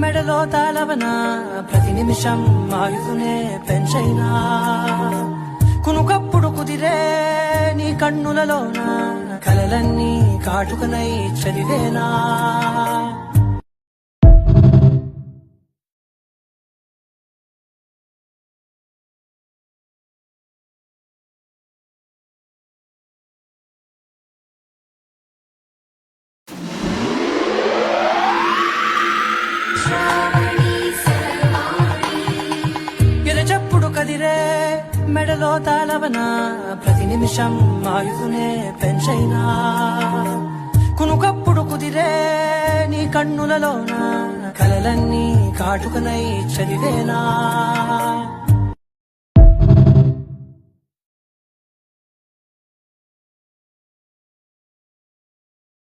మెడలో తాళవనా ప్రతి నిమిషం ఆయుధునే పెంచైనా కునుకప్పుడు కుదిరే నీ కన్నులలోన కలలన్నీ కాటుకనై చదివేనా ఎరచప్పుడు కదిరే మెడలో తాళవనా ప్రతి నిమిషం ఆయుధునే పెంచైనా కునుకప్పుడు కుదిరే నీ కన్నులలోన కలలన్నీ కాటుకనై చదివేనా